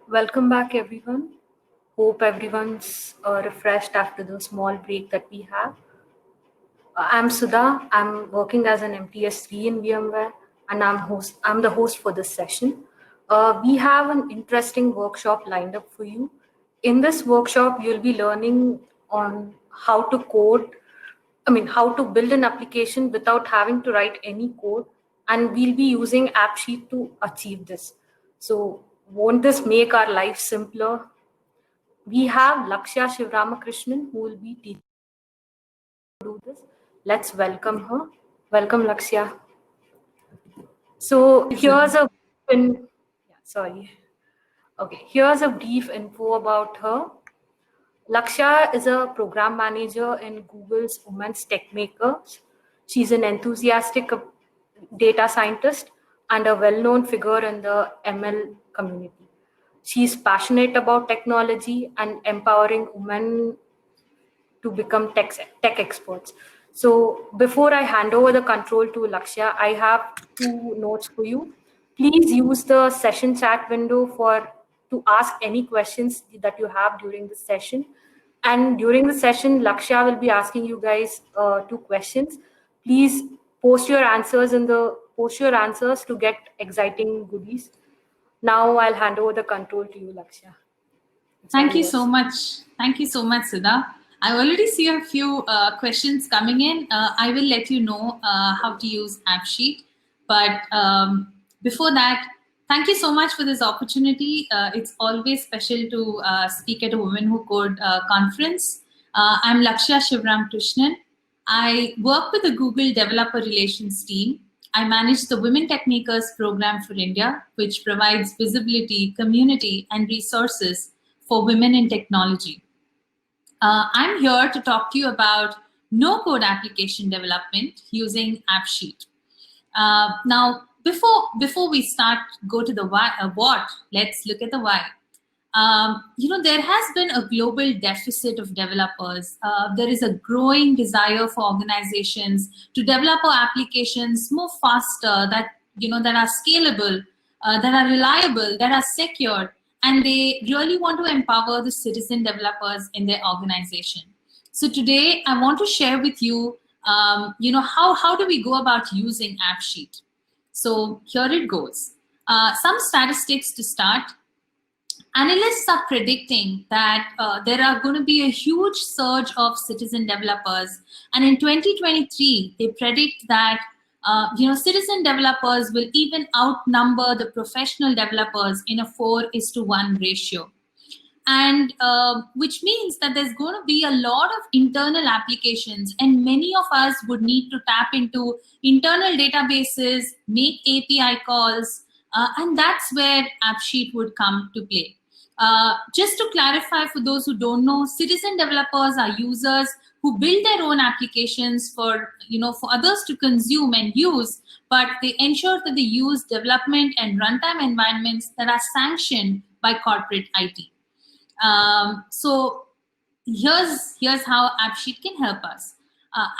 Welcome back, everyone. Hope everyone's refreshed after the small break that we have. I'm Sudha. I'm working as an MTS3 in VMware, and I'm the host for this session. We have an interesting workshop lined up for you. In this workshop, you'll be learning on how to code. How to build an application without having to write any code, and we'll be using Appsheet to achieve this. So, won't this make our life simpler? We have Lakshya Sivaramakrishnan who will be teaching how to do this. Let's welcome her. Welcome, Lakshya. So here's a here's a brief info about her. Lakshya is a program manager in Google's Women's Tech Makers. She's an enthusiastic data scientist and a well-known figure in the ML community. She's passionate about technology and empowering women to become tech experts. So before I hand over the control to Lakshya, I have two notes for you. Please use the session chat window to ask any questions that you have during the session. And during the session, Lakshya will be asking you guys two questions. Please post your answers to get exciting goodies. Now I'll hand over the control to you, Lakshya. Thank you so much. Thank you so much, Sudha. I already see a few questions coming in. I will let you know how to use Appsheet. But before that, thank you so much for this opportunity. It's always special to speak at a Women Who Code conference. I'm Lakshya Sivaramakrishnan. I work with the Google Developer Relations team. I manage the Women Tech Makers program for India, which provides visibility, community, and resources for women in technology. I'm here to talk to you about no-code application development using Appsheet. Now, before we go to the what, let's look at the why. There has been a global deficit of developers. There is a growing desire for organizations to develop applications more faster, that are scalable, that are reliable, that are secure, and they really want to empower the citizen developers in their organization. So today, I want to share with you, how do we go about using Appsheet? So here it goes. Some statistics to start. Analysts are predicting that there are going to be a huge surge of citizen developers. And in 2023, they predict that citizen developers will even outnumber the professional developers in a 4:1 ratio. And which means that there's going to be a lot of internal applications, and many of us would need to tap into internal databases, make API calls, and that's where Appsheet would come to play. Just to clarify for those who don't know, citizen developers are users who build their own applications for others to consume and use, but they ensure that they use development and runtime environments that are sanctioned by corporate IT. So here's how Appsheet can help us.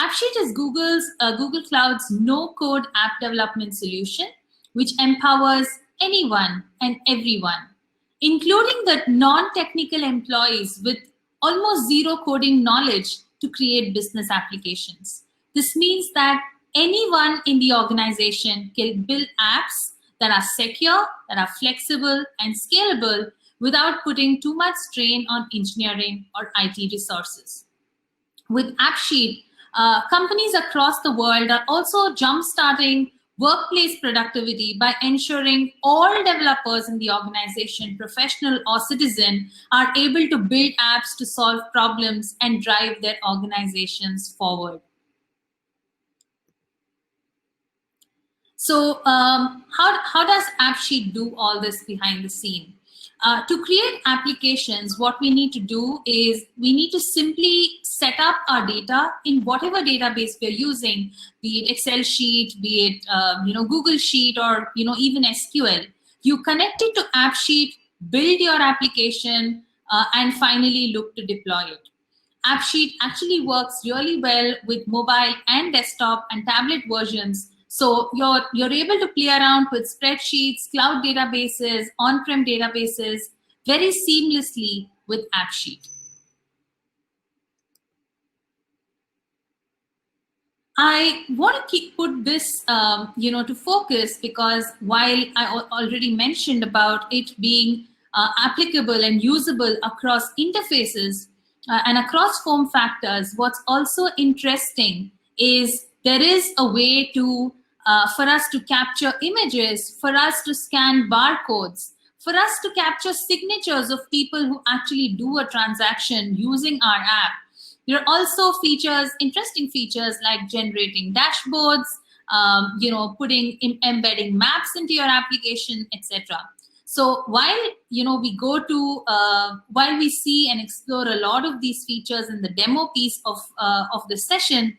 Appsheet is Google Cloud's no-code app development solution, which empowers anyone and everyone, including the non-technical employees with almost zero coding knowledge, to create business applications. This means that anyone in the organization can build apps that are secure, that are flexible, and scalable without putting too much strain on engineering or IT resources. With Appsheet, companies across the world are also jump-starting workplace productivity by ensuring all developers in the organization, professional or citizen, are able to build apps to solve problems and drive their organizations forward. So how does Appsheet do all this behind the scene? To create applications, what we need to do is we need to simply set up our data in whatever database we're using, be it Excel sheet, be it Google Sheet, or even SQL. You connect it to Appsheet, build your application, and finally look to deploy it. Appsheet actually works really well with mobile and desktop and tablet versions. So you're able to play around with spreadsheets, cloud databases, on-prem databases. very seamlessly with Appsheet. I want to put this, to focus, because while I already mentioned about it being applicable and usable across interfaces and across form factors, what's also interesting is there is a way to for us to capture images, for us to scan barcodes, for us to capture signatures of people who actually do a transaction using our app. There are also features, interesting features like generating dashboards, embedding maps into your application, etc. So while while we see and explore a lot of these features in the demo piece of the session,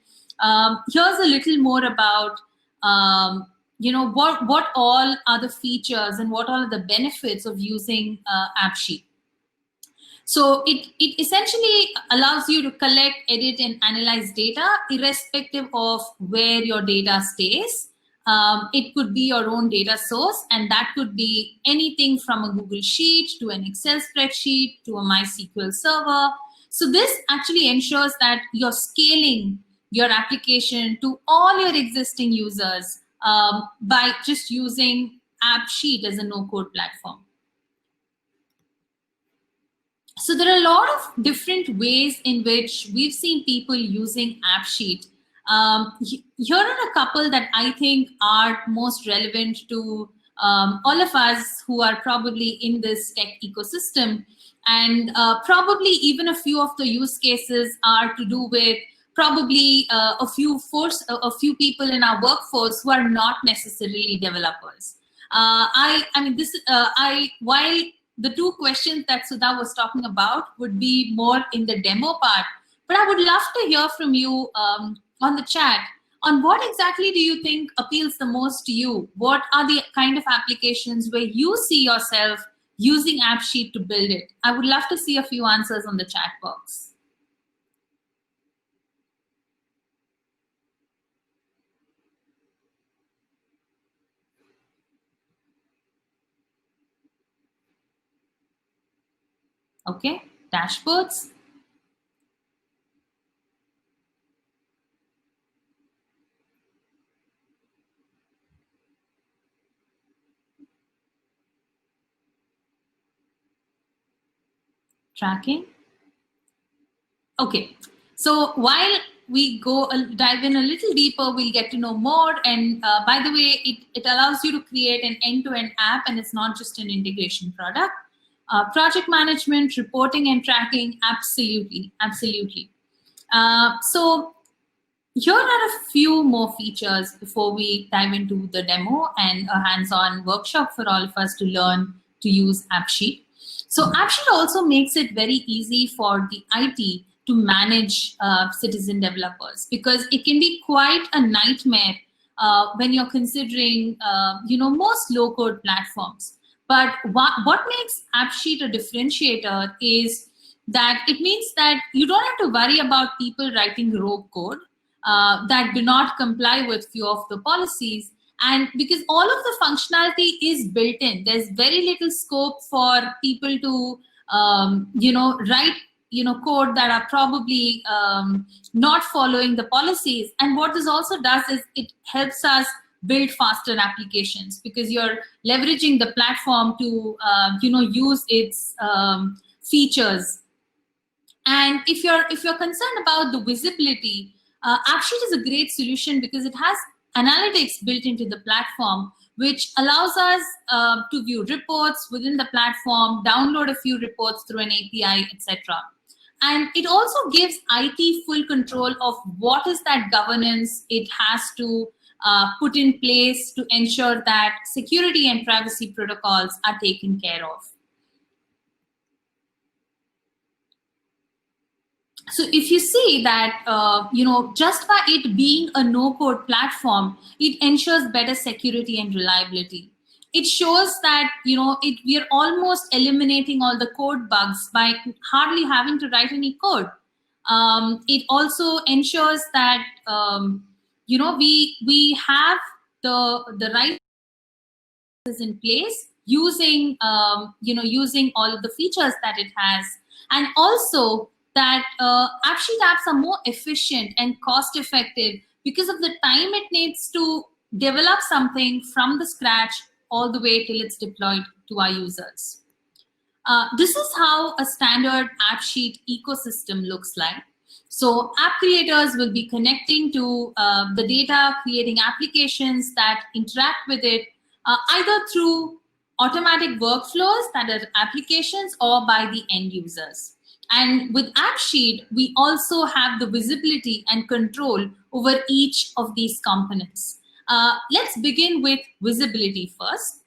here's a little more about what all are the features and what all are the benefits of using Appsheet. So it essentially allows you to collect, edit, and analyze data irrespective of where your data stays. It could be your own data source, and that could be anything from a Google Sheet to an Excel spreadsheet to a MySQL server. So this actually ensures that you're scaling your application to all your existing users by just using Appsheet as a no-code platform. So there are a lot of different ways in which we've seen people using Appsheet. Here are a couple that I think are most relevant to all of us who are probably in this tech ecosystem. And probably even a few of the use cases are to do with probably a few people in our workforce who are not necessarily developers. While the two questions that Sudha was talking about would be more in the demo part, but I would love to hear from you on the chat on what exactly do you think appeals the most to you? What are the kind of applications where you see yourself using Appsheet to build it? I would love to see a few answers on the chat box. Okay, dashboards. Tracking. Okay, so while we dive in a little deeper, we'll get to know more. And by the way, it allows you to create an end-to-end app, and it's not just an integration product. Project management, reporting, and tracking, absolutely. So here are a few more features before we dive into the demo and a hands-on workshop for all of us to learn to use Appsheet. So Appsheet also makes it very easy for the IT to manage citizen developers, because it can be quite a nightmare when you're considering most low-code platforms. But what makes Appsheet a differentiator is that it means that you don't have to worry about people writing rogue code that do not comply with few of the policies. And because all of the functionality is built in, there's very little scope for people to, write, code that are probably not following the policies. And what this also does is it helps us build faster applications, because you're leveraging the platform to, use its features. And if you're concerned about the visibility, Appsheet is a great solution because it has analytics built into the platform, which allows us to view reports within the platform, download a few reports through an API, etc. And it also gives IT full control of what is that governance it has to put in place to ensure that security and privacy protocols are taken care of. So if you see that, just by it being a no-code platform, it ensures better security and reliability. It shows that, we are almost eliminating all the code bugs by hardly having to write any code. It also ensures that, we have the right in place using, using all of the features that it has. And also that Appsheet apps are more efficient and cost effective because of the time it needs to develop something from the scratch all the way till it's deployed to our users. This is how a standard Appsheet ecosystem looks like. So app creators will be connecting to the data, creating applications that interact with it, either through automatic workflows that are applications or by the end users. And with Appsheet, we also have the visibility and control over each of these components. Let's begin with visibility first.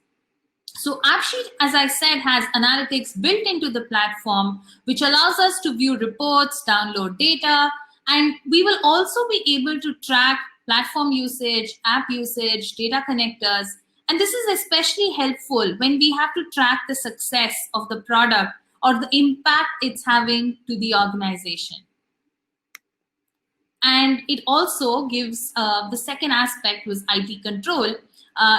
So Appsheet, as I said, has analytics built into the platform, which allows us to view reports, download data, and we will also be able to track platform usage, app usage, data connectors. And this is especially helpful when we have to track the success of the product or the impact it's having to the organization. And it also gives the second aspect was IT control.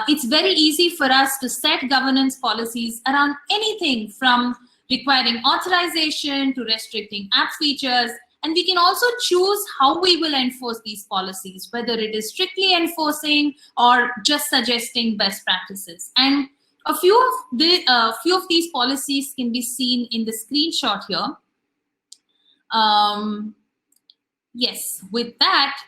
It's very easy for us to set governance policies around anything from requiring authorization to restricting app features. And we can also choose how we will enforce these policies, whether it is strictly enforcing or just suggesting best practices. And a few of these policies can be seen in the screenshot here. Yes, with that,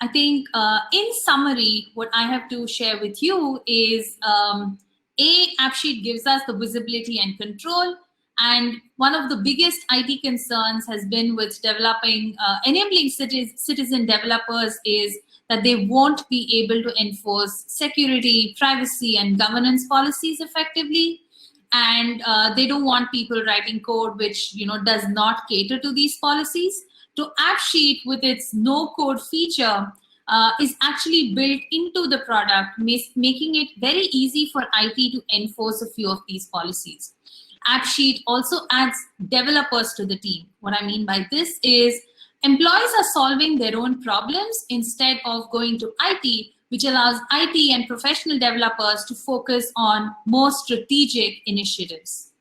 I think in summary, what I have to share with you is Appsheet gives us the visibility and control. And one of the biggest IT concerns has been with developing, enabling citizen developers is that they won't be able to enforce security, privacy, and governance policies effectively. And they don't want people writing code which does not cater to these policies. So Appsheet, with its no-code feature, is actually built into the product, making it very easy for IT to enforce a few of these policies. Appsheet also adds developers to the team. What I mean by this is employees are solving their own problems instead of going to IT, which allows IT and professional developers to focus on more strategic initiatives.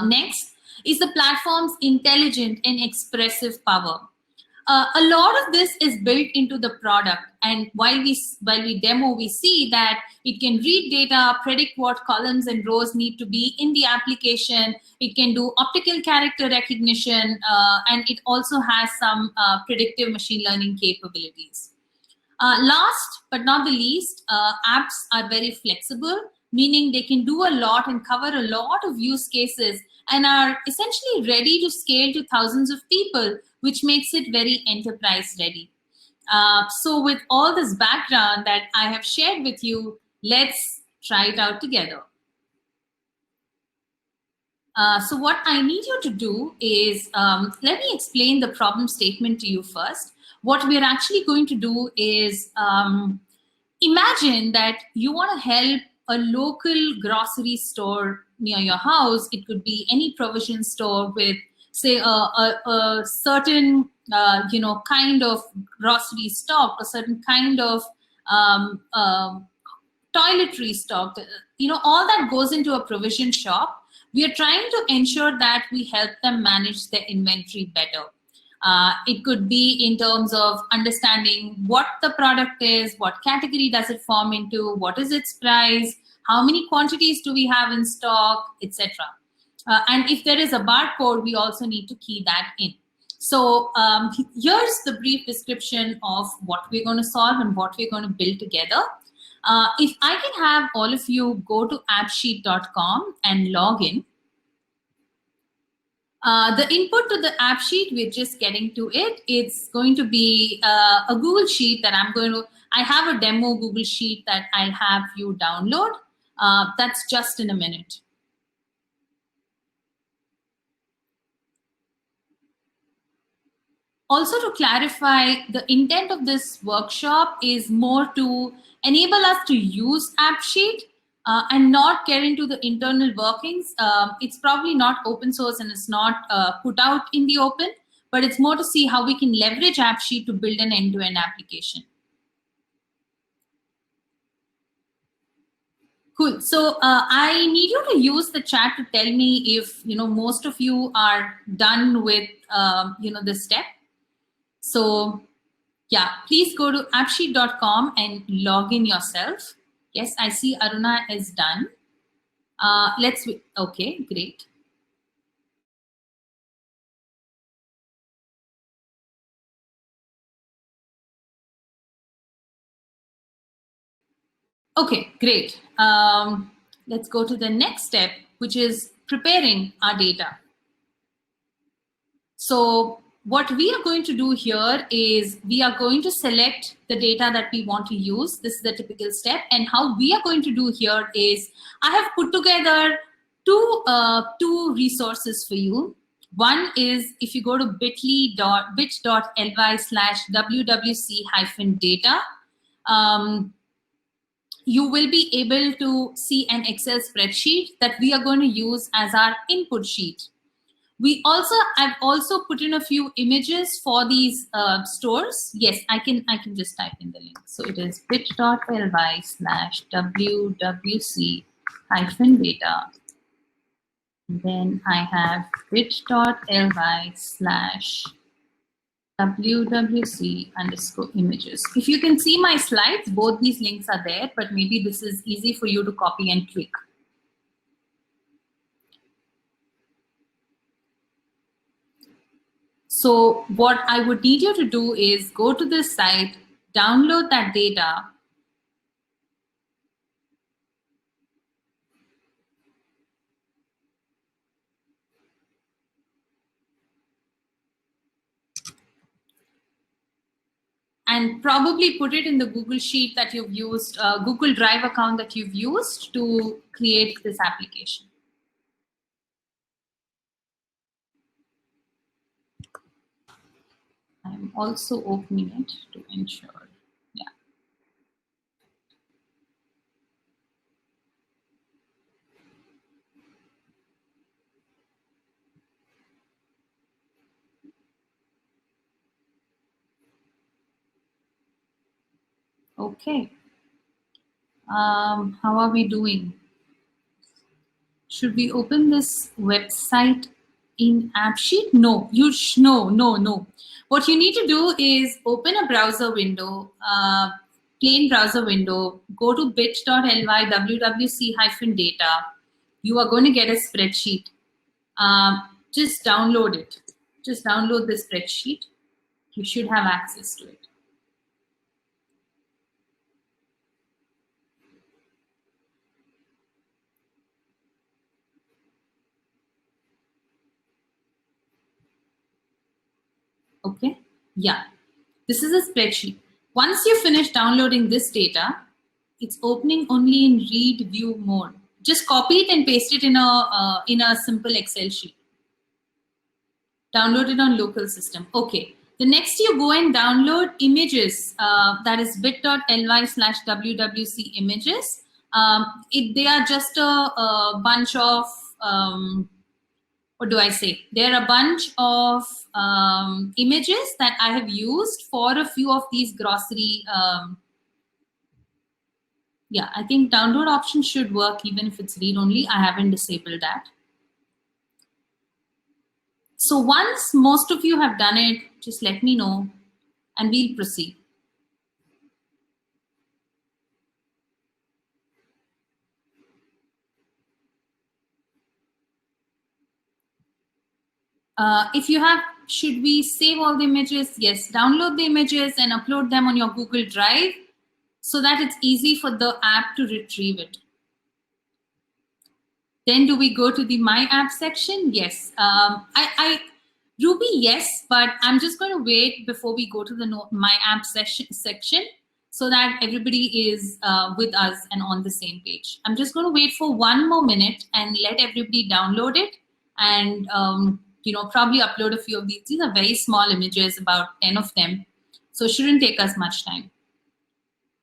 Next is the platform's intelligent and expressive power. A lot of this is built into the product, and while we demo, we see that it can read data, predict what columns and rows need to be in the application. It can do optical character recognition, and it also has some predictive machine learning capabilities. Last but not the least, apps are very flexible, meaning they can do a lot and cover a lot of use cases and are essentially ready to scale to thousands of people, which makes it very enterprise ready. So with all this background that I have shared with you, let's try it out together. So what I need you to do is, let me explain the problem statement to you first. What we're actually going to do is, imagine that you want to help a local grocery store near your house. It could be any provision store with, say, a certain kind of grocery stock, a certain kind of toiletry stock. All that goes into a provision shop. We are trying to ensure that we help them manage their inventory better. It could be in terms of understanding what the product is, what category does it form into, what is its price, how many quantities do we have in stock, etc. And if there is a barcode, we also need to key that in. So here's the brief description of what we're going to solve and what we're going to build together. If I can have all of you go to appsheet.com and log in. The input to the app sheet, we're just getting to it. It's going to be a Google Sheet that I have a demo Google Sheet that I'll have you download. That's just in a minute. Also, to clarify, the intent of this workshop is more to enable us to use Appsheet and not get into the internal workings. It's probably not open source and it's not put out in the open, but it's more to see how we can leverage Appsheet to build an end-to-end application. Cool. So I need you to use the chat to tell me if most of you are done with this step. So yeah, please go to appsheet.com and log in yourself. Yes, I see Aruna is done. Okay, great. Okay, great. Let's go to the next step, which is preparing our data. So what we are going to do here is we are going to select the data that we want to use. This is the typical step. And how we are going to do here is I have put together two resources for you. One is if you go to bit.ly/wwc-data, you will be able to see an Excel spreadsheet that we are going to use as our input sheet. I've also put in a few images for these stores. Yes, I can just type in the link. So it is bit.ly/wwc-data. Then I have bit.ly/wwc_images. If you can see my slides, both these links are there, but maybe this is easy for you to copy and click. So what I would need you to do is go to this site, download that data, and probably put it in the Google Sheet that you've used, Google Drive account that you've used to create this application. I'm also opening it to ensure. Yeah. Okay. How are we doing? Should we open this website in Appsheet? No, no. What you need to do is open a browser window, plain browser window, go to bit.ly/wwc-data. You are going to get a spreadsheet. Just download it. Just download the spreadsheet. You should have access to it. Okay, yeah, this is a spreadsheet. Once you finish downloading this data, it's opening only in read view mode. Just copy it and paste it in a simple Excel sheet. Download it on local system. Okay, the next you go and download images. That is bit.ly/wwc images. They are just a bunch of what do I say? There are a bunch of images that I have used for a few of these grocery. Yeah, I think download option should work even if it's read only. I haven't disabled that. So once most of you have done it, just let me know and we'll proceed. If you have, should we save all the images? Yes, download the images and upload them on your Google Drive so that it's easy for the app to retrieve it. Then do we go to the My App section? Yes. Ruby, yes, but I'm just going to wait before we go to the My App section so that everybody is with us and on the same page. I'm just going to wait for 1 more minute and let everybody download it and probably upload a few of these. These are very small images, about 10 of them. So it shouldn't take us much time.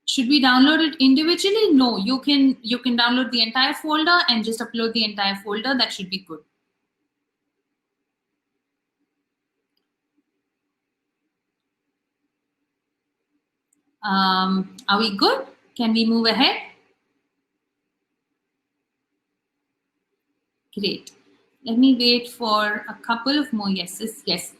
Should we download it individually? No, you can download the entire folder and just upload the entire folder. That should be good. Are we good? Can we move ahead? Great. Let me wait for a couple of more yeses. Yes.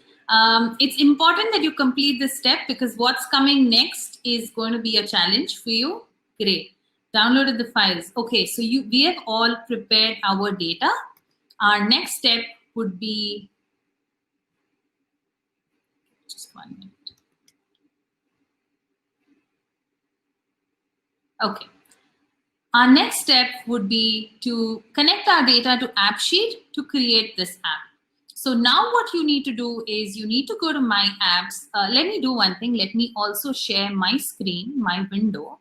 It's important that you complete this step because what's coming next is going to be a challenge for you. Great. Downloaded the files. Okay, so we have all prepared our data. Our next step would be, just 1 minute. Okay. Our next step would be to connect our data to Appsheet to create this app. So now what you need to do is you need to go to My Apps. Let me do one thing. Let me also share my screen, my window.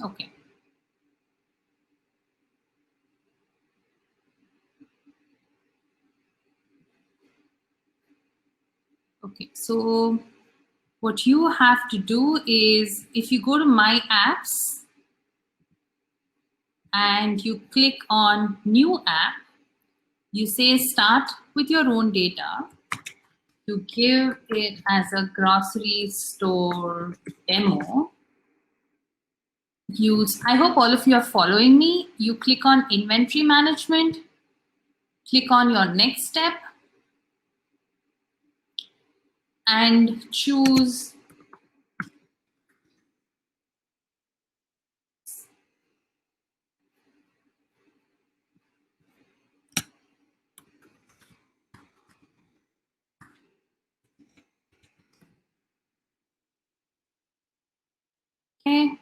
Okay. Okay, so what you have to do is if you go to My Apps and you click on New App, you say Start with your own data. You give it as a grocery store demo. I hope all of you are following me. You click on Inventory Management, click on your next step, and choose okay,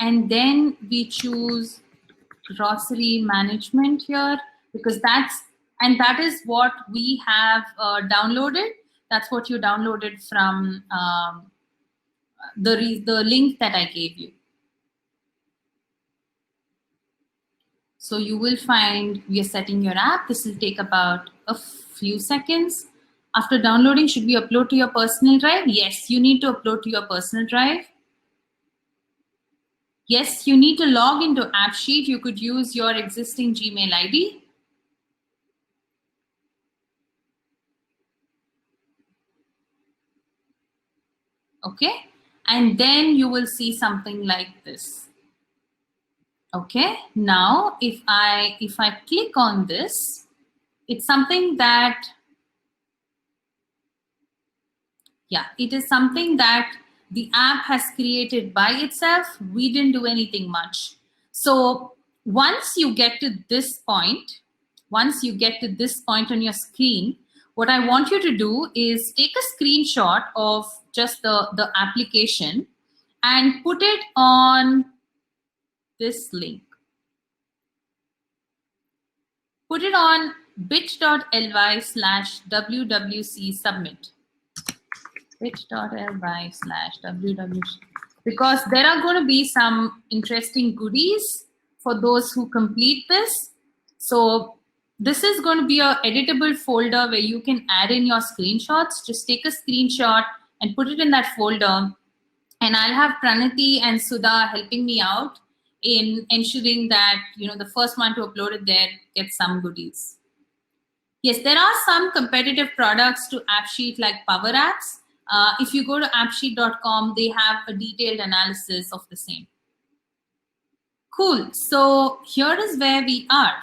and then we choose grocery management here because that is what we have downloaded. That's what you downloaded from the link that I gave you. So you will find we are setting your app. This will take about a few seconds. After downloading, should we upload to your personal drive? Yes, you need to upload to your personal drive. Yes, you need to log into Appsheet. You could use your existing Gmail ID. Okay, and then you will see something like this. Okay, now if I click on this, it's something that, yeah, it is something that the app has created by itself. We didn't do anything much. So once you get to this point on your screen, what I want you to do is take a screenshot of just the application and put it on this link. Put it on bit.ly/WWC submit. bit.ly/WWC, because there are going to be some interesting goodies for those who complete this. So this is going to be an editable folder where you can add in your screenshots. Just take a screenshot and put it in that folder. And I'll have Pranati and Sudha helping me out in ensuring that, you know, the first one to upload it there gets some goodies. Yes, there are some competitive products to Appsheet like Power Apps. If you go to appsheet.com, they have a detailed analysis of the same. Cool. So here is where we are.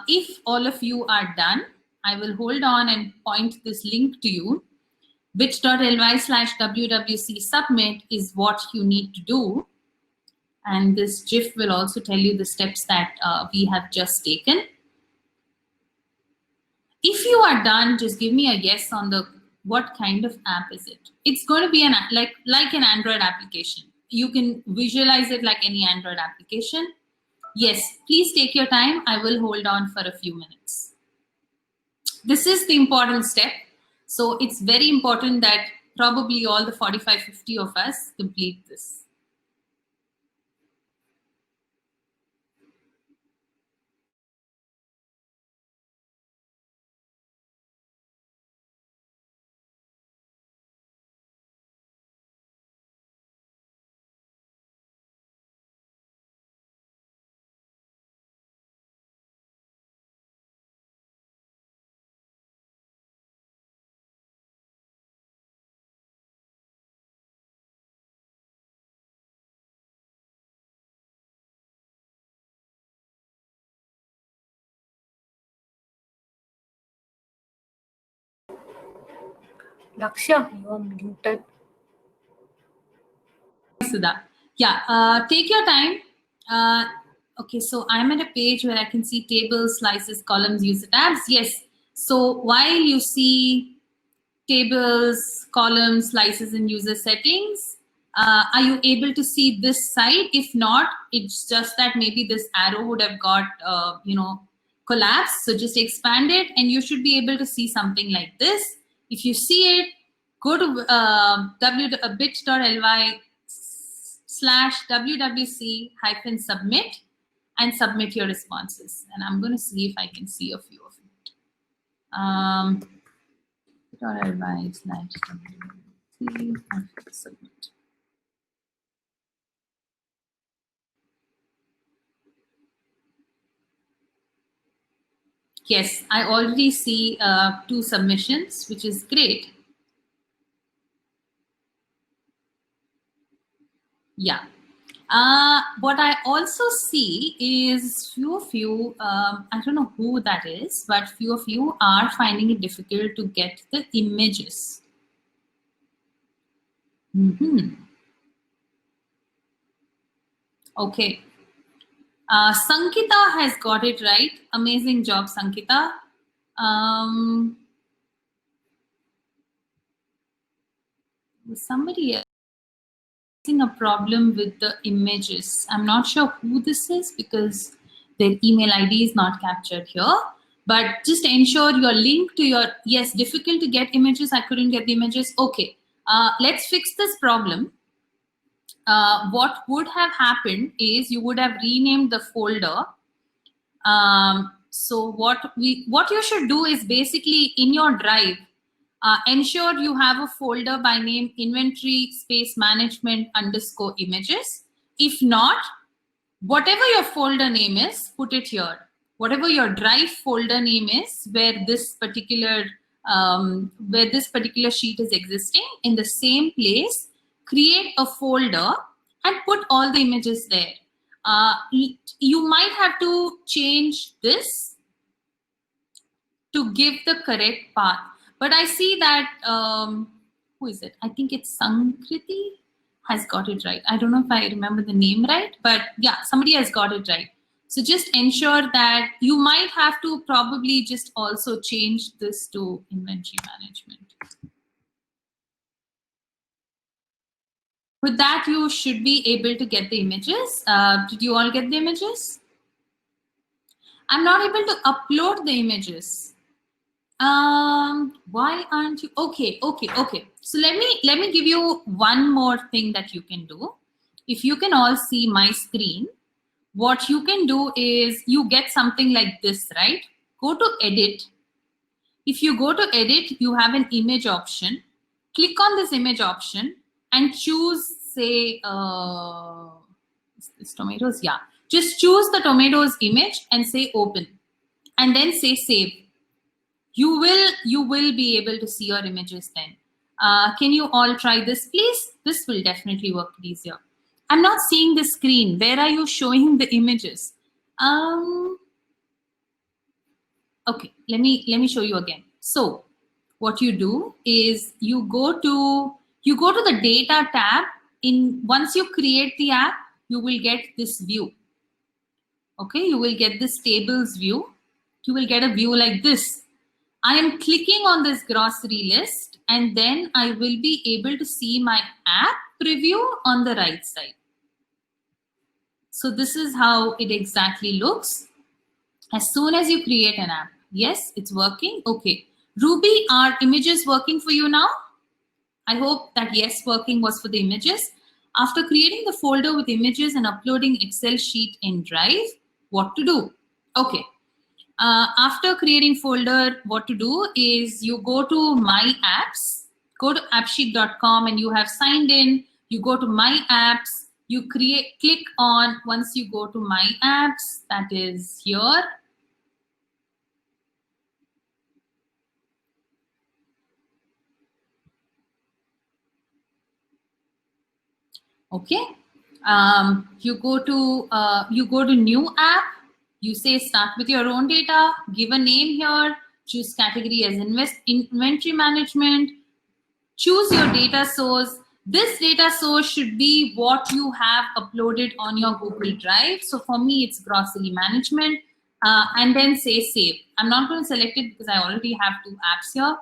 If all of you are done, I will hold on and point this link to you. bit.ly/WWC submit is what you need to do. And this GIF will also tell you the steps that we have just taken. If you are done, just give me a yes on what kind of app is it. It's going to be like an Android application. You can visualize it like any Android application. Yes, please take your time. I will hold on for a few minutes. This is the important step. So it's very important that probably all the 45, 50 of us complete this. Lakshya, you're muted. Sudha. Yeah, take your time. Okay, so I'm at a page where I can see tables, slices, columns, user tabs. Yes. So while you see tables, columns, slices, and user settings, are you able to see this side? If not, it's just that maybe this arrow would have got, collapsed. So just expand it and you should be able to see something like this. If you see it, go to bit.ly/wwc-submit and submit your responses. And I'm going to see if I can see a few of it. Bit.ly/wwc-submit. Yes, I already see 2 submissions, which is great. Yeah. What I also see is few of you, I don't know who that is, but few of you are finding it difficult to get the images. Okay. Sankita has got it right. Amazing job, Sankita. Somebody else a problem with the images. I'm not sure who this is because their email ID is not captured here, but just ensure your link to your, yes, difficult to get images. I couldn't get the images. Okay, let's fix this problem. What would have happened is you would have renamed the folder. So what you should do is basically in your drive, ensure you have a folder by name inventory space management _ images. If not, whatever your folder name is, put it here. Whatever your drive folder name is, where this particular sheet is existing, in the same place, create a folder and put all the images there. You might have to change this to give the correct path. But I see that, who is it? I think it's Sankriti has got it right. I don't know if I remember the name right, but yeah, somebody has got it right. So just ensure that you might have to probably just also change this to inventory management. With that, you should be able to get the images. Did you all get the images? I'm not able to upload the images. Why aren't you? Okay. So let me give you one more thing that you can do. If you can all see my screen, what you can do is you get something like this, right? Go to edit. If you go to edit, you have an image option. Click on this image option and choose, say, is this tomatoes? Yeah. Just choose the tomatoes image and say open, and then say save. You will be able to see your images then. Can you all try this, please? This will definitely work easier. I'm not seeing the screen. Where are you showing the images? Okay, let me show you again. So what you do is you go to the data tab. Once you create the app, you will get this view. Okay, you will get this tables view. You will get a view like this. I am clicking on this grocery list, and then I will be able to see my app preview on the right side. So this is how it exactly looks as soon as you create an app. Yes, it's working. Okay. Ruby, are images working for you now? I hope that yes, working was for the images. After creating the folder with images and uploading Excel sheet in Drive, what to do? Okay. After creating folder, what to do is you go to My Apps, go to appsheet.com, and you have signed in. You go to My Apps, you click on, once you go to My Apps, that is here. Okay. You go to New App. You say start with your own data, give a name here, choose category as inventory management, Choose your data source. This data source should be what you have uploaded on your Google Drive. So for me, it's grocery management. And then say save. I'm not going to select it because I already have 2 apps here.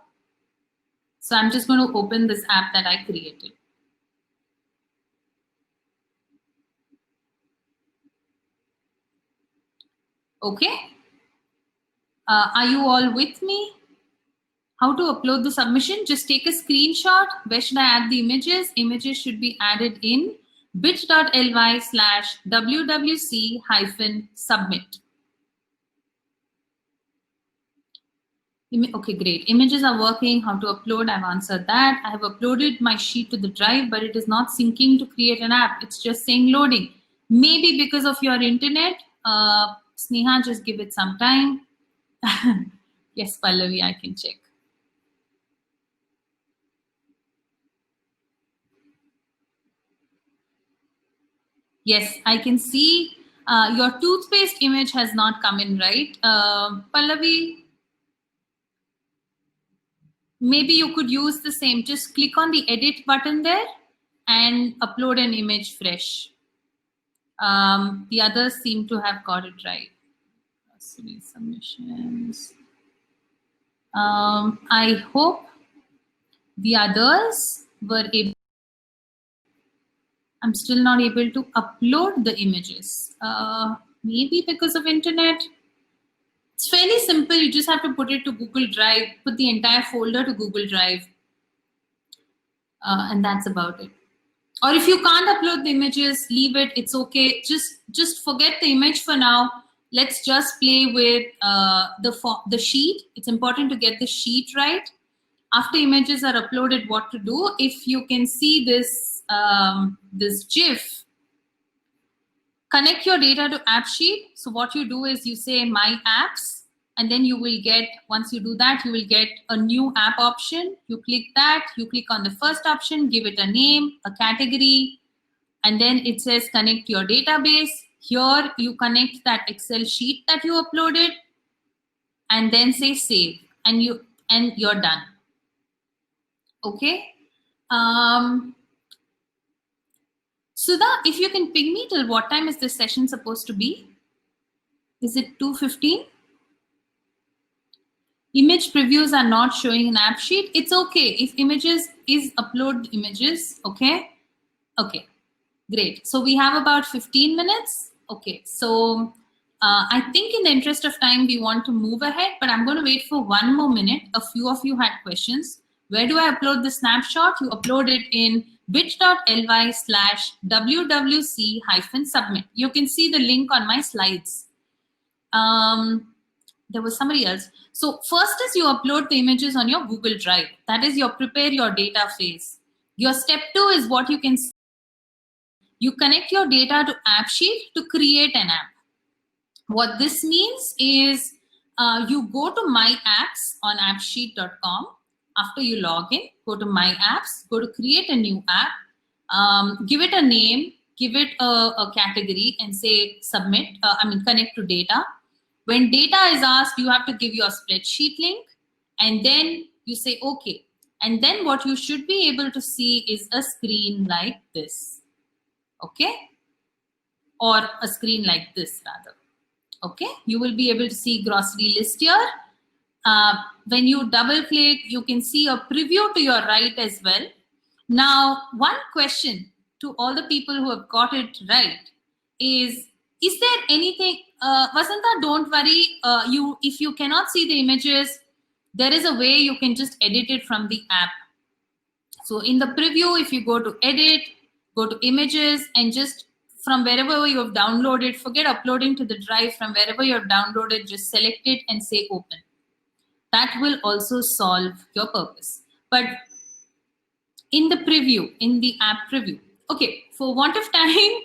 So I'm just going to open this app that I created. Okay. Are you all with me? How to upload the submission? Just take a screenshot. Where should I add the images? Images should be added in bit.ly/wwc-submit. Okay, great. Images are working. How to upload? I've answered that. I have uploaded my sheet to the drive, but it is not syncing to create an app. It's just saying loading. Maybe because of your internet. Sneha, just give it some time. Yes, Pallavi, I can check. Yes, I can see your toothpaste image has not come in, right? Pallavi, maybe you could use the same. Just click on the edit button there and upload an image fresh. The others seem to have got it right. Submissions. I hope the others were able. I'm still not able to upload the images. Maybe because of internet. It's fairly simple. You just have to put it to Google Drive, put the entire folder to Google Drive. And that's about it. Or if you can't upload the images, leave it. It's okay. Just forget the image for now. Let's just play with the sheet. It's important to get the sheet right. After images are uploaded, what to do? If you can see this, this GIF, connect your data to Appsheet. So what you do is you say My Apps, and then you will get, once you do that, you will get a new app option. You click that, you click on the first option, give it a name, a category, and then it says connect your database. Here you connect that Excel sheet that you uploaded, and then say save, and you're done. Okay. Sudha, if you can ping me till what time is this session supposed to be? Is it 2:15? Image previews are not showing in Appsheet. It's okay if images is upload images. Okay. Okay, great. So we have about 15 minutes. Okay, so I think in the interest of time, we want to move ahead, but I'm going to wait for 1 more minute. A few of you had questions. Where do I upload the snapshot? You upload it in bit.ly/wwc-submit. You can see the link on my slides. There was somebody else. So first is you upload the images on your Google Drive. That is your prepare your data phase. Your step 2 is what you can see. You connect your data to Appsheet to create an app. What this means is you go to My Apps on appsheet.com. After you log in, go to My Apps, go to create a new app, give it a name, give it a category and say submit, connect to data. When data is asked, you have to give your spreadsheet link and then you say, okay. And then what you should be able to see is a screen like this. Okay. Or a screen like this rather. Okay. You will be able to see grocery list here. When you double click, you can see a preview to your right as well. Now, one question to all the people who have got it right is there anything, Vasanta, don't worry, if you cannot see the images, there is a way you can just edit it from the app. So in the preview, if you go to edit, go to images and just from wherever you have downloaded, forget uploading to the drive, from wherever you have downloaded, just select it and say open. That will also solve your purpose. But in the preview, in the app preview, okay, for want of time,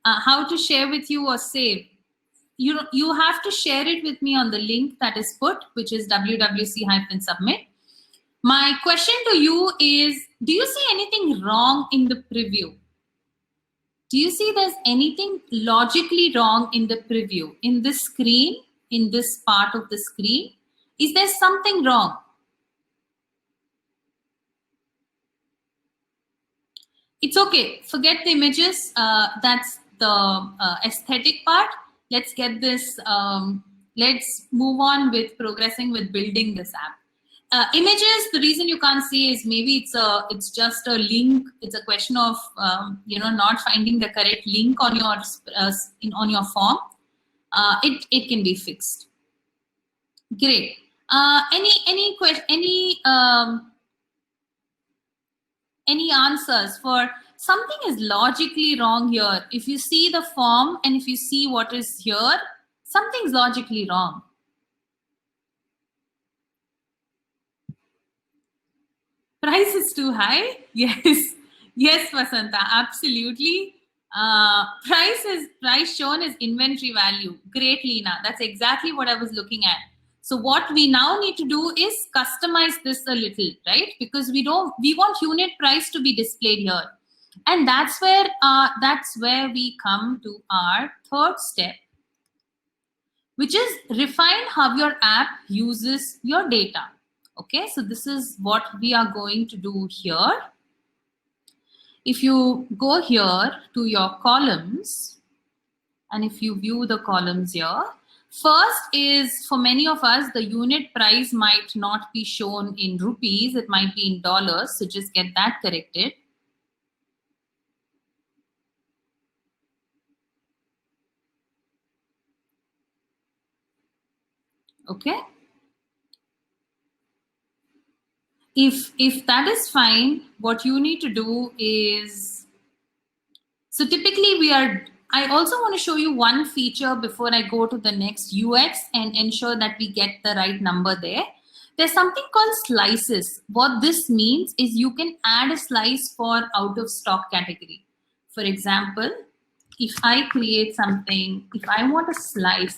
how to share with you or save, you have to share it with me on the link that is put, which is wwc-submit. My question to you is, do you see anything wrong in the preview? Do you see there's anything logically wrong in the preview? In this screen, in this part of the screen, is there something wrong? It's okay. Forget the images. That's the aesthetic part. Let's get this. Let's move on with progressing with building this app. Images, the reason you can't see is maybe it's just a link. It's a question of not finding the correct link on your on your form. It can be fixed. Great. Any question? Any answers for something is logically wrong here? If you see the form and if you see what is here, something's logically wrong. Price is too high? Yes. Yes, Vasanta, absolutely. Price shown is inventory value. Great, Leena. That's exactly what I was looking at. So what we now need to do is customize this a little, right? Because we want unit price to be displayed here. And that's where we come to our third step, which is refine how your app uses your data. Okay, so this is what we are going to do here. If you go here to your columns, and if you view the columns here, first is, for many of us, the unit price might not be shown in rupees, it might be in dollars, so just get that corrected. Okay. If that is fine, what you need to do is, so typically I also want to show you one feature before I go to the next UX and ensure that we get the right number there. There's something called slices. What this means is you can add a slice for out of stock category. For example, if I create something, if I want a slice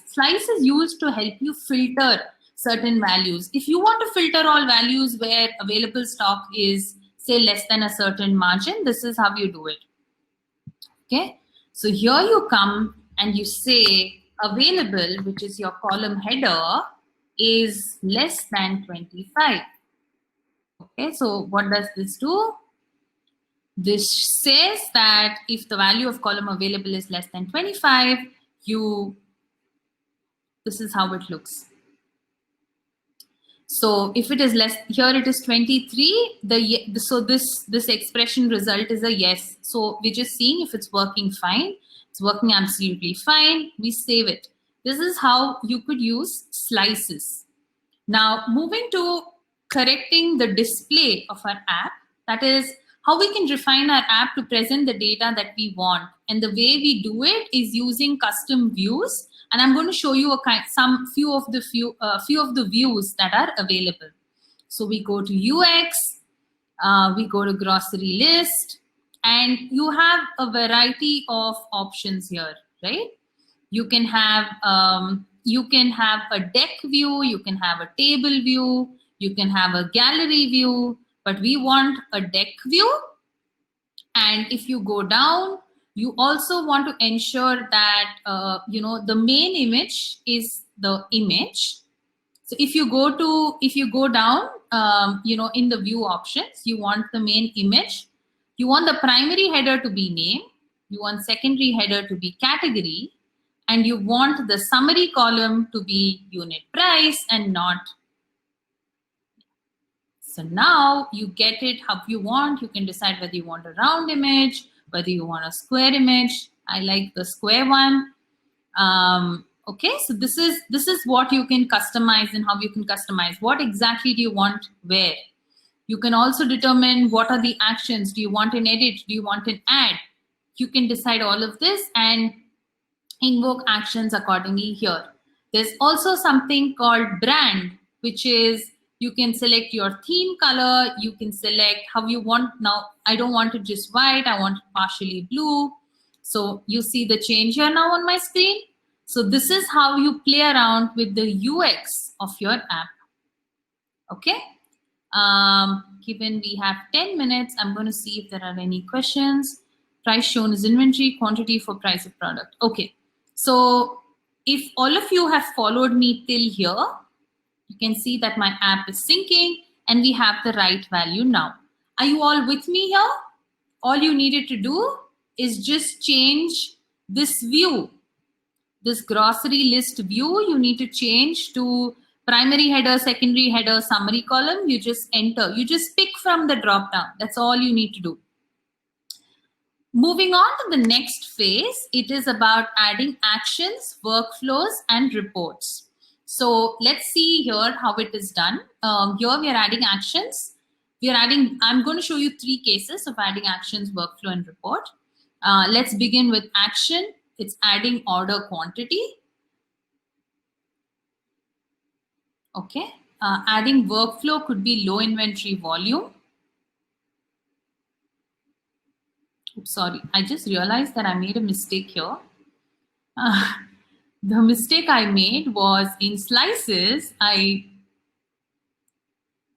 is used to help you filter certain values. If you want to filter all values where available stock is, say, less than a certain margin, this is how you do it. Okay, so here you come and you say available, which is your column header, is less than 25. Okay, so what does this do? This says that if the value of column available is less than 25, this is how it looks. So if it is less, here it is 23, so this expression result is a yes. So we're just seeing if it's working fine. It's working absolutely fine. We save it. This is how you could use slices. Now moving to correcting the display of our app, that is how we can refine our app to present the data that we want. And the way we do it is using custom views. And I'm going to show you few of the views that are available. So we go to UX, we go to grocery list, and you have a variety of options here, right? You can have a deck view, you can have a table view, you can have a gallery view, but we want a deck view. And if you go down, you also want to ensure that the main image is the image. So if you go down, in the view options, you want the main image. You want the primary header to be name. You want secondary header to be category, and you want the summary column to be unit price and not. So now you get it how you want. You can decide whether you want a round image, whether you want a square image. I like the square one. Okay, so this is what you can customize and how you can customize. What exactly do you want where? You can also determine what are the actions. Do you want an edit? Do you want an add? You can decide all of this and invoke actions accordingly here. There's also something called brand, which is you can select your theme color. You can select how you want. Now, I don't want it just white. I want it partially blue. So you see the change here now on my screen. So this is how you play around with the UX of your app. Okay. Given we have 10 minutes, I'm going to see if there are any questions. Price shown is inventory, quantity for price of product. Okay. So if all of you have followed me till here, you can see that my app is syncing and we have the right value now. Are you all with me here? all you needed to do is just change this view, this grocery list view. You need to change to primary header, secondary header, summary column. You just enter. You just pick from the drop down. That's all you need to do. Moving on to the next phase, it is about adding actions, workflows, and reports. So let's see here how it is done. Here we are adding actions. I'm going to show you 3 cases of adding actions, workflow, and report. Let's begin with action. It's adding order quantity. Okay. Adding workflow could be low inventory volume. Oops, sorry, I just realized that I made a mistake here. The mistake I made was in slices, I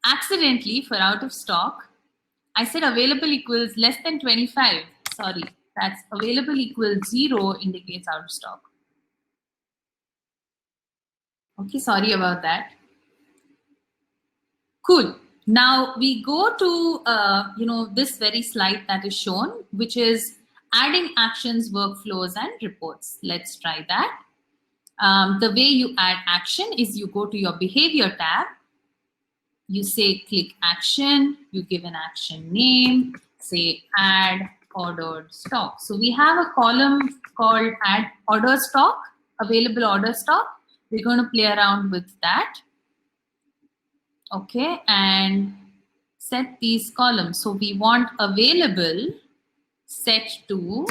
accidentally, for out of stock, I said available equals less than 25. Sorry, that's available equals 0 indicates out of stock. Okay, sorry about that. Cool. Now we go to this very slide that is shown, which is adding actions, workflows, and reports. Let's try that. The way you add action is you go to your behavior tab. You say click action. You give an action name. Say add ordered stock. So we have a column called add order stock, available order stock. We're going to play around with that. Okay, and set these columns. So we want available set to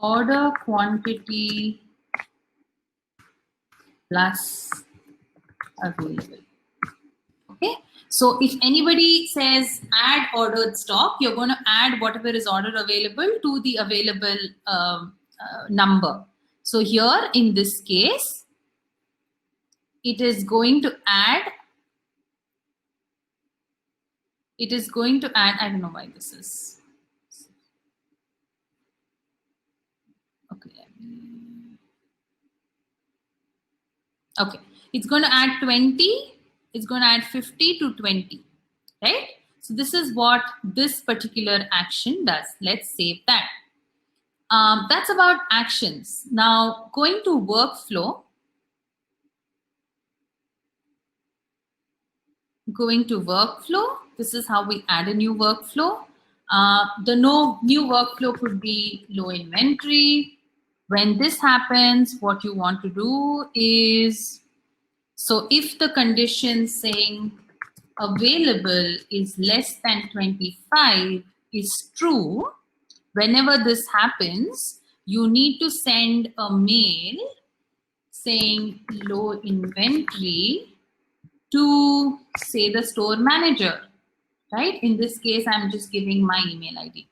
order quantity plus available. Okay, so if anybody says add ordered stock, you're going to add whatever is order available to the available number. So here in this case, it is going to add, I don't know why this is. Okay. Okay, it's going to add 20, it's going to add 50 to 20, right? So this is what this particular action does. Let's save that. That's about actions. Now going to workflow. Going to workflow, this is how we add a new workflow. The new workflow could be low inventory. When this happens, what you want to do is, so if the condition saying available is less than 25 is true, whenever this happens, you need to send a mail saying low inventory to, say, the store manager, right? In this case, I'm just giving my email ID.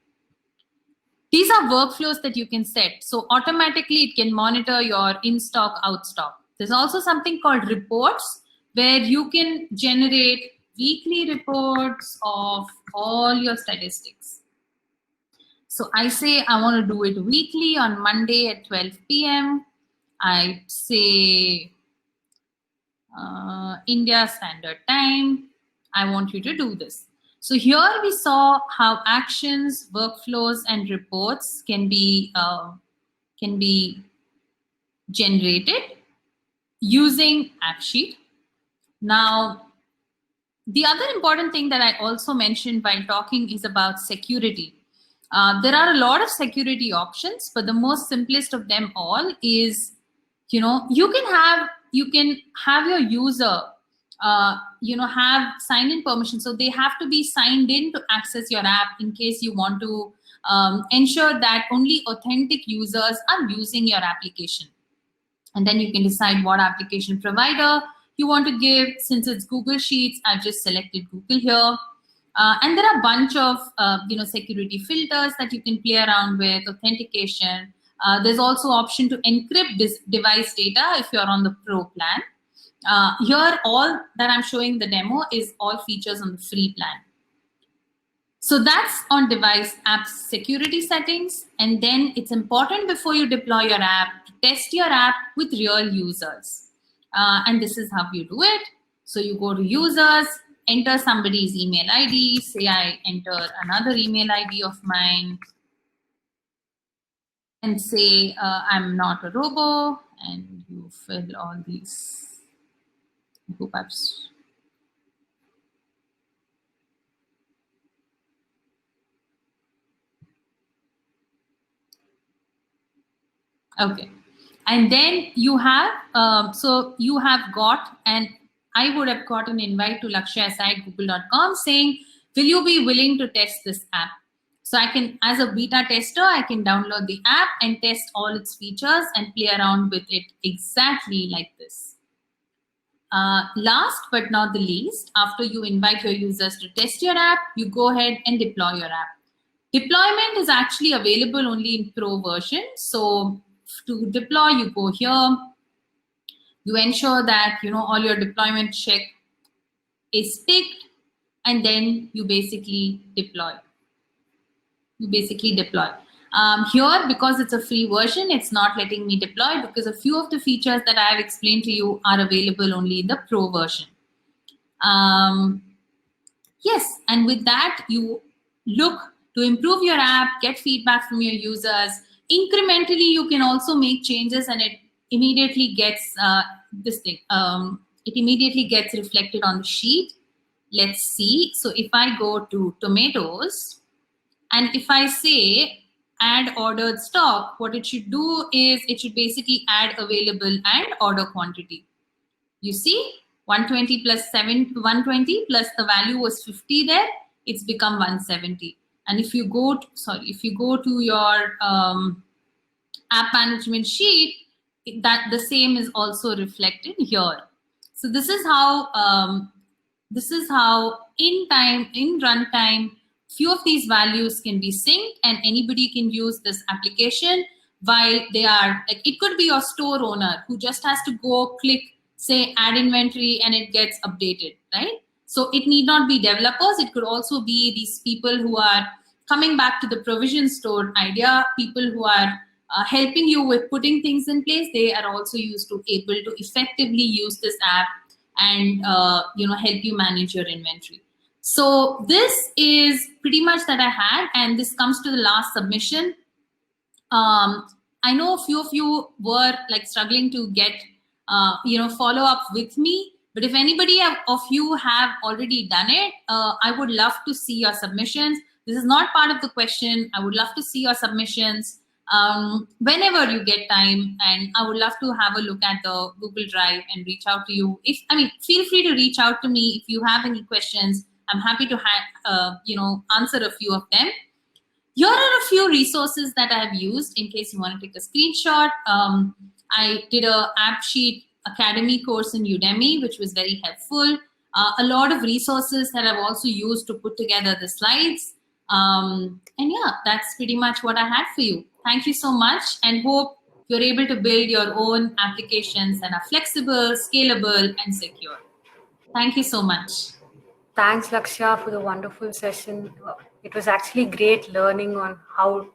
These are workflows that you can set. So automatically it can monitor your in-stock, out-stock. There's also something called reports, where you can generate weekly reports of all your statistics. So I say I want to do it weekly on Monday at 12 p.m. I say India Standard Time. I want you to do this. So here we saw how actions, workflows, and reports can be generated using Appsheet. Now, the other important thing that I also mentioned while talking is about security. There are a lot of security options, but the most simplest of them all is, you can have your user, have sign-in permission. So they have to be signed in to access your app in case you want to ensure that only authentic users are using your application. And then you can decide what application provider you want to give. Since it's Google Sheets, I've just selected Google here. And there are a bunch of security filters that you can play around with, authentication. There's also option to encrypt this device data if you're on the Pro plan. Here, all that I'm showing the demo is all features on the free plan. So that's on device app security settings. And then it's important before you deploy your app to test your app with real users. And this is how you do it. So you go to users, enter somebody's email ID. Say I enter another email ID of mine and say I'm not a robo, and you fill all these. I hope I've. Okay. And then you have, so you have got, and I would have got an invite to lakshya@google.com saying, will you be willing to test this app? So I can, as a beta tester, I can download the app and test all its features and play around with it exactly like this. Last but not the least, after you invite your users to test your app, you go ahead and deploy your app. Deployment is actually available only in Pro version. So to deploy, you go here, you ensure that all your deployment check is ticked, and then you basically deploy. Here, because it's a free version, it's not letting me deploy because a few of the features that I have explained to you are available only in the Pro version. Yes, and with that, you look to improve your app, get feedback from your users. Incrementally, you can also make changes, and it immediately gets it immediately gets reflected on the sheet. Let's see. So if I go to tomatoes, and if I say add ordered stock, what it should do is it should basically add available and order quantity. You see, 120 plus 120 plus the value was 50 there, it's become 170. And if you go to your app management sheet, that the same is also reflected here. So this is how in runtime, few of these values can be synced, and anybody can use this application while they are, like, it could be your store owner who just has to go click, say, add inventory, and it gets updated, right? So it need not be developers. It could also be these people who are coming back to the provision store idea, people who are helping you with putting things in place. They are also able to effectively use this app and help you manage your inventory. So this is pretty much that I had, and this comes to the last submission. I know a few of you were struggling to get follow up with me, but if anybody of you have already done it, I would love to see your submissions. This is not part of the question. I would love to see your submissions whenever you get time, and I would love to have a look at the Google Drive and reach out to you. Feel free to reach out to me if you have any questions. I'm happy to answer a few of them. Here are a few resources that I have used in case you want to take a screenshot. I did a Appsheet Academy course in Udemy, which was very helpful. A lot of resources that I've also used to put together the slides. And yeah, that's pretty much what I had for you. Thank you so much, and hope you're able to build your own applications that are flexible, scalable, and secure. Thank you so much. Thanks, Lakshya, for the wonderful session. It was actually great learning on how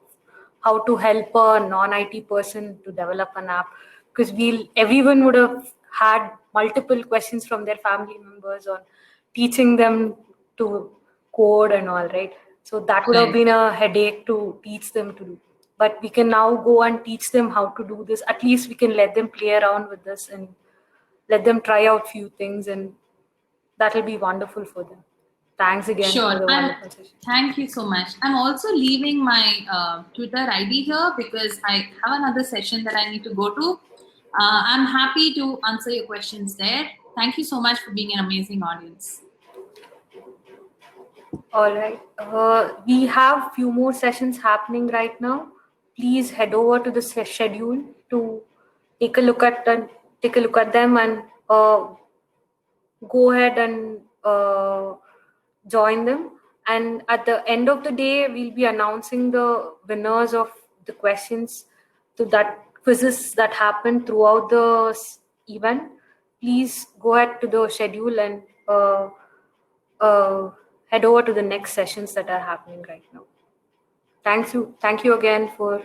to help a non-IT person to develop an app, because everyone would have had multiple questions from their family members on teaching them to code and all, right? So that would have been a headache to teach them to do. But we can now go and teach them how to do this. At least we can let them play around with this and let them try out few things, and that'll be wonderful for them. Thanks again for the wonderful session. Thank you so much. I'm also leaving my Twitter ID here because I have another session that I need to go to. I'm happy to answer your questions there. Thank you so much for being an amazing audience. All right. We have few more sessions happening right now. Please head over to the schedule to take a look at them and go ahead and join them. And at the end of the day, we'll be announcing the winners of the questions to that quizzes that happened throughout the event. Please go ahead to the schedule and head over to the next sessions that are happening right now. Thank you again for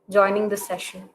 joining this session.